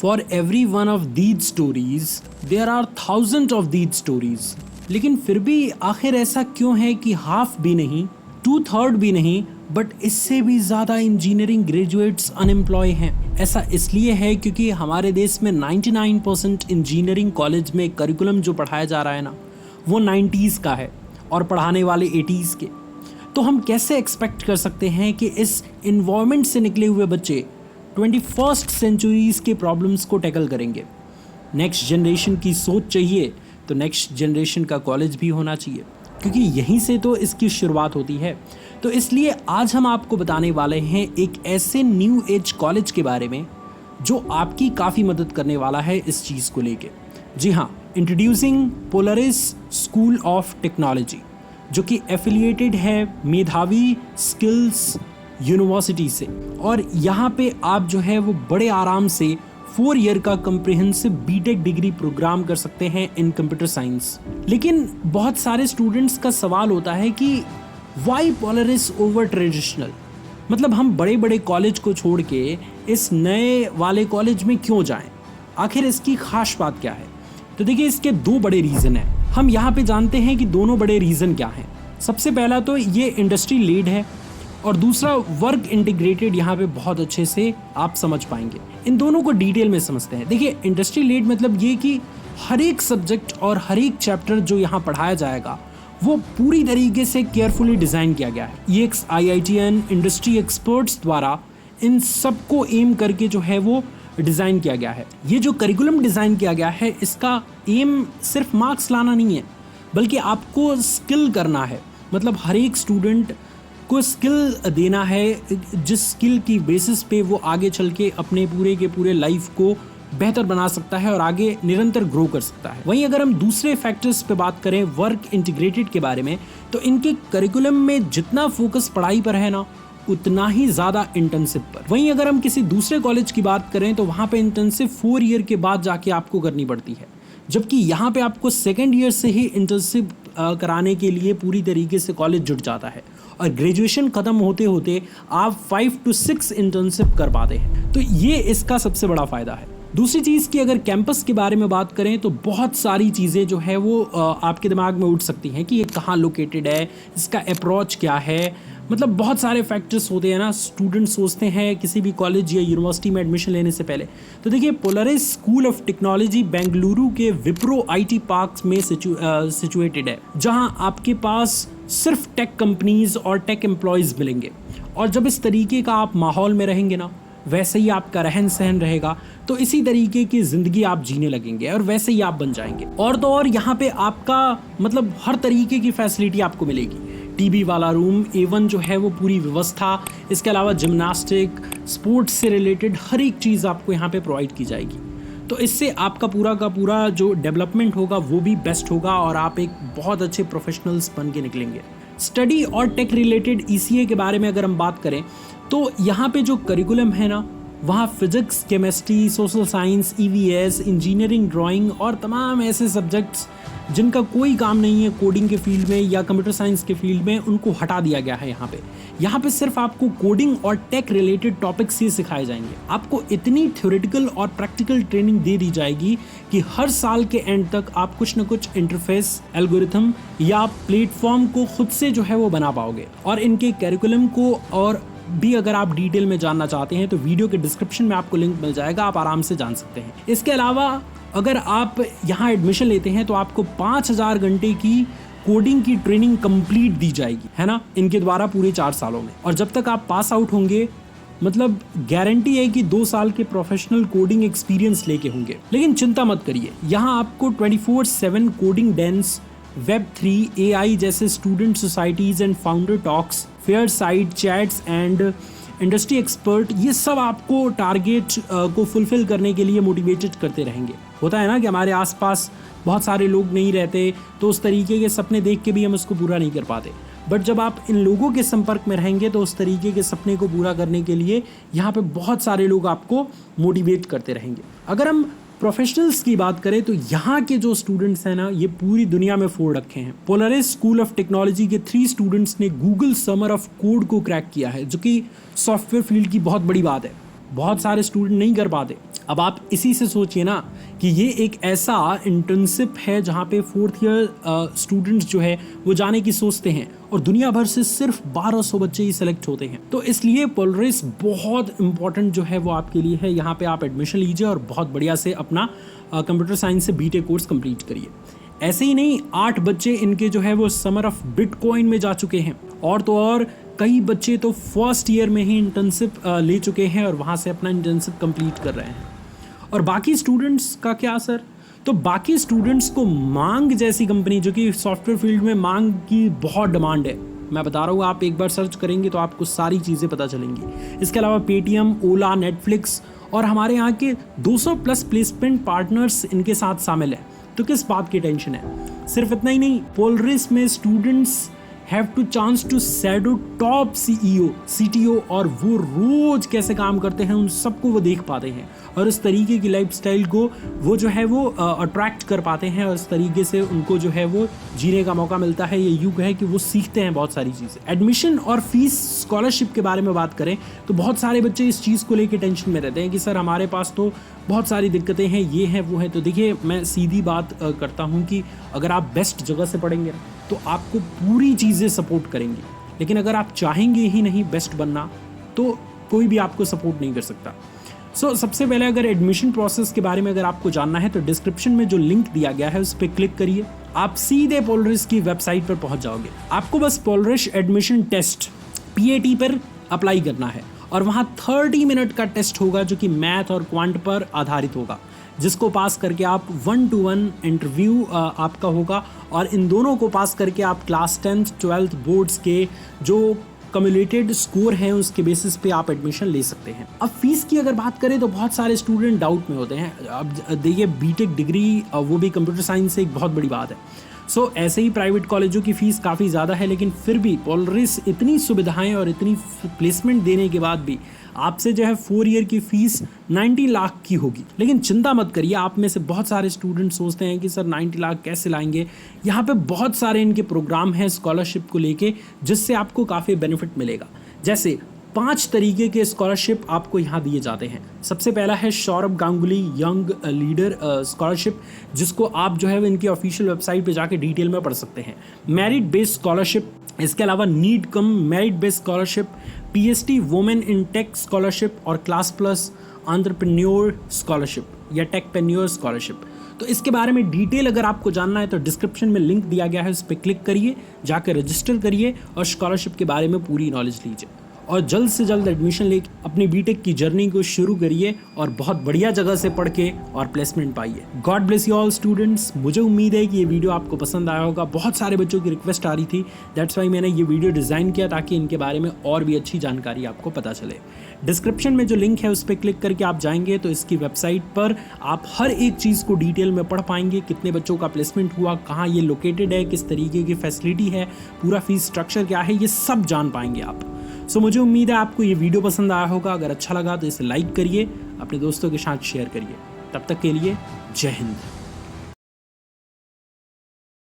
For every one of these stories there are thousand of these stories. लेकिन फिर भी आखिर ऐसा क्यों है कि हाफ भी नहीं, 2/3 भी नहीं, बट इससे भी ज़्यादा इंजीनियरिंग ग्रेजुएट्स अनएम्प्लॉय हैं। ऐसा इसलिए है क्योंकि हमारे देश में 99% इंजीनियरिंग कॉलेज में करिकुलम जो पढ़ाया जा रहा है ना, वो 90s का है और पढ़ाने वाले 80s के। तो हम कैसे एक्सपेक्ट कर सकते हैं कि इस इन्वायरमेंट से निकले हुए बच्चे 21st सेंचुरीज़ के प्रॉब्लम्स को टैकल करेंगे। नेक्स्ट जनरेशन की सोच चाहिए तो नेक्स्ट जनरेशन का कॉलेज भी होना चाहिए, क्योंकि यहीं से तो इसकी शुरुआत होती है। तो इसलिए आज हम आपको बताने वाले हैं एक ऐसे न्यू एज कॉलेज के बारे में जो आपकी काफ़ी मदद करने वाला है इस चीज़ को लेके। जी हाँ, introducing Polaris school of technology, जो कि एफिलिएटेड है मेधावी स्किल्स यूनिवर्सिटी से। और यहाँ पे आप जो है वो बड़े आराम से 4 ईयर का कम्प्रिहेंसिव बीटेक डिग्री प्रोग्राम कर सकते हैं इन कंप्यूटर साइंस। लेकिन बहुत सारे स्टूडेंट्स का सवाल होता है कि वाई पोलरिस ओवर ट्रेडिशनल, मतलब हम बड़े बड़े कॉलेज को छोड़ के इस नए वाले कॉलेज में क्यों जाएं? आखिर इसकी खास बात क्या है? तो देखिए, इसके 2 बड़े रीज़न हैं। हम यहाँ पे जानते हैं कि दोनों बड़े रीज़न क्या हैं। सबसे पहला तो ये इंडस्ट्री लीड है और दूसरा वर्क इंटीग्रेटेड। यहाँ पे बहुत अच्छे से आप समझ पाएंगे। इन दोनों को डिटेल में समझते हैं। देखिए, इंडस्ट्री लीड मतलब ये कि हर एक सब्जेक्ट और हर एक चैप्टर जो यहाँ पढ़ाया जाएगा वो पूरी तरीके से केयरफुली डिज़ाइन किया गया है। ये IITN इंडस्ट्री एक्सपर्ट्स द्वारा इन सबको एम करके जो है वो डिज़ाइन किया गया है। ये जो करिकुलम डिज़ाइन किया गया है, इसका एम सिर्फ मार्क्स लाना नहीं है, बल्कि आपको स्किल करना है। मतलब हर एक स्टूडेंट को स्किल देना है, जिस स्किल की बेसिस पे वो आगे चल के अपने पूरे के पूरे लाइफ को बेहतर बना सकता है और आगे निरंतर ग्रो कर सकता है। वहीं अगर हम दूसरे फैक्टर्स पे बात करें वर्क इंटीग्रेटेड के बारे में, तो इनके करिकुलम में जितना फोकस पढ़ाई पर है ना, उतना ही ज़्यादा इंटर्नशिप पर। वहीं अगर हम किसी दूसरे कॉलेज की बात करें तो वहाँ पे इंटर्नशिप 4 ईयर के बाद जाके आपको करनी पड़ती है, जबकि यहाँ पे आपको 2nd ईयर से ही इंटर्नशिप कराने के लिए पूरी तरीके से कॉलेज जुट जाता है और ग्रेजुएशन ख़त्म होते होते आप 5 to 6 इंटर्नशिप कर पाते हैं। तो ये इसका सबसे बड़ा फ़ायदा है। दूसरी चीज़ की अगर कैंपस के बारे में बात करें तो बहुत सारी चीज़ें जो है वो आपके दिमाग में उठ सकती हैं कि ये कहाँ लोकेटेड है, इसका अप्रोच क्या है। मतलब बहुत सारे फैक्टर्स होते हैं ना, स्टूडेंट सोचते हैं किसी भी कॉलेज या यूनिवर्सिटी में एडमिशन लेने से पहले। तो देखिए, Polaris school of technology Bengaluru के विप्रो IT पार्क्स में सिचुएटेड है, जहाँ आपके पास सिर्फ टेक कंपनीज और टेक एम्प्लॉयज़ मिलेंगे। और जब इस तरीके का आप माहौल में रहेंगे ना, वैसे ही आपका रहन सहन रहेगा, तो इसी तरीके की ज़िंदगी आप जीने लगेंगे और वैसे ही आप बन जाएंगे। और तो और यहाँ पे आपका मतलब हर तरीके की फैसिलिटी आपको मिलेगी। टीवी वाला रूम, A1 जो है वो पूरी व्यवस्था, इसके अलावा जिम्नास्टिक, स्पोर्ट्स से रिलेटेड हर एक चीज़ आपको यहाँ पे प्रोवाइड की जाएगी। तो इससे आपका पूरा का पूरा जो डेवलपमेंट होगा वो भी बेस्ट होगा और आप एक बहुत अच्छे प्रोफेशनल्स बन के निकलेंगे। स्टडी और टेक रिलेटेड ECA के बारे में अगर हम बात करें तो यहाँ पे जो करिकुलम है ना, वहाँ physics, chemistry, social science, EVS, engineering, drawing और तमाम ऐसे सब्जेक्ट्स जिनका कोई काम नहीं है कोडिंग के फील्ड में या कंप्यूटर साइंस के फील्ड में, उनको हटा दिया गया है। यहाँ पे सिर्फ आपको कोडिंग और टेक रिलेटेड टॉपिक्स ही सिखाए जाएंगे। आपको इतनी थ्योरेटिकल और प्रैक्टिकल ट्रेनिंग दे दी जाएगी कि हर साल के एंड तक आप कुछ न कुछ इंटरफेस, एल्गोरिथम या प्लेटफॉर्म को खुद से जो है वो बना पाओगे। और इनके करिकुलम को और भी अगर आप डिटेल में जानना चाहते हैं तो वीडियो के डिस्क्रिप्शन में आपको लिंक मिल जाएगा, आप आराम से जान सकते हैं। इसके अलावा अगर आप यहाँ एडमिशन लेते हैं तो आपको 5000 घंटे की कोडिंग की ट्रेनिंग कंप्लीट दी जाएगी, है ना, इनके द्वारा पूरे 4 सालों में। और जब तक आप पास आउट होंगे, मतलब गारंटी है कि 2 साल के प्रोफेशनल कोडिंग एक्सपीरियंस लेके होंगे। लेकिन चिंता मत करिए, यहाँ आपको 24/7 कोडिंग डेंस, Web3, AI जैसे student societies and founder talks, fair side chats and industry expert, ये सब आपको टारगेट को फुलफिल करने के लिए मोटिवेटेड करते रहेंगे। होता है ना कि हमारे आसपास बहुत सारे लोग नहीं रहते, तो उस तरीके के सपने देख के भी हम उसको पूरा नहीं कर पाते। बट जब आप इन लोगों के संपर्क में रहेंगे तो उस तरीके के सपने को पूरा करने के लिए यहाँ पे बहुत सारे लोग आपको मोटिवेट करते रहेंगे। अगर हम प्रोफेशनल्स की बात करें तो यहाँ के जो स्टूडेंट्स हैं ना, ये पूरी दुनिया में फोड़ रखे हैं। पोलरिस स्कूल ऑफ टेक्नोलॉजी के 3 स्टूडेंट्स ने गूगल समर ऑफ कोड को क्रैक किया है, जो कि सॉफ्टवेयर फील्ड की बहुत बड़ी बात है, बहुत सारे स्टूडेंट नहीं कर पाते। अब आप इसी से सोचिए ना कि ये एक ऐसा इंटर्नशिप है जहाँ पे 4th ईयर स्टूडेंट्स जो है वो जाने की सोचते हैं और दुनिया भर से सिर्फ 1200 बच्चे ही सेलेक्ट होते हैं। तो इसलिए पोलरिस बहुत इंपॉर्टेंट जो है वो आपके लिए है। यहाँ पे आप एडमिशन लीजिए और बहुत बढ़िया से अपना कंप्यूटर साइंस से बीटेक कोर्स कंप्लीट करिए। ऐसे ही नहीं, 8 बच्चे इनके जो है वो समर ऑफ बिटकॉइन में जा चुके हैं और तो और कई बच्चे तो फर्स्ट ईयर में ही इंटर्नशिप ले चुके हैं और वहाँ से अपना इंटर्नशिप कंप्लीट कर रहे हैं। और बाकी स्टूडेंट्स का क्या असर? तो बाकी स्टूडेंट्स को मांग जैसी कंपनी, जो कि सॉफ्टवेयर फील्ड में मांग की बहुत डिमांड है, मैं बता रहा हूँ, आप एक बार सर्च करेंगे तो आपको सारी चीज़ें पता चलेंगी। इसके अलावा पेटीएम, ओला, नेटफ्लिक्स और हमारे यहाँ के 200 प्लस प्लेसमेंट पार्टनर्स इनके साथ शामिल है। तो किस बात की टेंशन है? सिर्फ इतना ही नहीं, पोलरिस में students have two chance to shadow top CEO, CTO और वो रोज कैसे काम करते हैं उन सबको वो देख पाते हैं और इस तरीके की लाइफस्टाइल को वो जो है वो अट्रैक्ट कर पाते हैं और इस तरीके से उनको जो है वो जीने का मौका मिलता है। ये युग है कि वो सीखते हैं बहुत सारी चीज़ें। एडमिशन और फीस स्कॉलरशिप के बारे में बात करें तो बहुत सारे बच्चे इस चीज़ को लेकर टेंशन में रहते हैं कि सर हमारे पास तो बहुत सारी दिक्कतें हैं, ये हैं वो हैं। तो देखिए, मैं सीधी बात करता हूँ कि अगर आप बेस्ट जगह से पढ़ेंगे तो आपको पूरी चीज़ें सपोर्ट करेंगी, लेकिन अगर आप चाहेंगे ही नहीं बेस्ट बनना तो कोई भी आपको सपोर्ट नहीं कर सकता। सबसे पहले अगर एडमिशन प्रोसेस के बारे में अगर आपको जानना है तो डिस्क्रिप्शन में जो लिंक दिया गया है उस पर क्लिक करिए, आप सीधे पोलरिस की वेबसाइट पर पहुंच जाओगे। आपको बस पोलरिस एडमिशन टेस्ट PAT पर अप्लाई करना है और वहाँ 30 मिनट का टेस्ट होगा जो कि मैथ और क्वांट पर आधारित होगा, जिसको पास करके आप 1-to-1 इंटरव्यू आपका होगा और इन दोनों को पास करके आप क्लास 10th 12th बोर्ड्स के जो कम्युलेटेड स्कोर है उसके बेसिस पे आप एडमिशन ले सकते हैं। अब फीस की अगर बात करें तो बहुत सारे स्टूडेंट डाउट में होते हैं। अब देखिए, बीटेक डिग्री वो भी कंप्यूटर साइंस से एक बहुत बड़ी बात है। ऐसे ही प्राइवेट कॉलेजों की फ़ीस काफ़ी ज़्यादा है, लेकिन फिर भी पोलरिस इतनी सुविधाएं और इतनी प्लेसमेंट देने के बाद भी आपसे जो है 4 ईयर की फ़ीस 90 लाख की होगी। लेकिन चिंता मत करिए, आप में से बहुत सारे स्टूडेंट सोचते हैं कि सर 90 लाख कैसे लाएंगे। यहाँ पे बहुत सारे इनके प्रोग्राम हैं स्कॉलरशिप को लेके, जिससे आपको काफ़ी बेनिफिट मिलेगा। जैसे 5 तरीके के स्कॉलरशिप आपको यहाँ दिए जाते हैं। सबसे पहला है Saurabh Ganguly young leader scholarship, जिसको आप जो है इनकी ऑफिशियल वेबसाइट पे जाके डिटेल में पढ़ सकते हैं। मेरिट बेस्ड स्कॉलरशिप, इसके अलावा need cum merit based scholarship, PhD women in tech scholarship और क्लास प्लस एंटरप्रेन्योर स्कॉलरशिप या टेकपेन्योर स्कॉलरशिप। तो इसके बारे में डिटेल अगर आपको जानना है तो डिस्क्रिप्शन में लिंक दिया गया है, उस पर क्लिक करिए, जाकर रजिस्टर करिए और स्कॉलरशिप के बारे में पूरी नॉलेज लीजिए और जल्द से जल्द एडमिशन लेके अपनी बीटेक की जर्नी को शुरू करिए और बहुत बढ़िया जगह से पढ़ के और प्लेसमेंट पाइए। God bless you all students. मुझे उम्मीद है कि ये वीडियो आपको पसंद आया होगा। बहुत सारे बच्चों की रिक्वेस्ट आ रही थी, दैट्स वाई मैंने ये वीडियो डिज़ाइन किया ताकि इनके बारे में और भी अच्छी जानकारी आपको पता चले। डिस्क्रिप्शन में जो लिंक है उस पर क्लिक करके आप जाएंगे तो इसकी वेबसाइट पर आप हर एक चीज़ को डिटेल में पढ़ पाएंगे। कितने बच्चों का प्लेसमेंट हुआ, कहाँ ये लोकेटेड है, किस तरीके की फैसिलिटी है, पूरा फीस स्ट्रक्चर क्या है, ये सब जान पाएंगे आप। मुझे उम्मीद है आपको ये वीडियो पसंद आया होगा। अगर अच्छा लगा तो इसे लाइक करिए, अपने दोस्तों के साथ शेयर करिए। तब तक के लिए जय हिंद।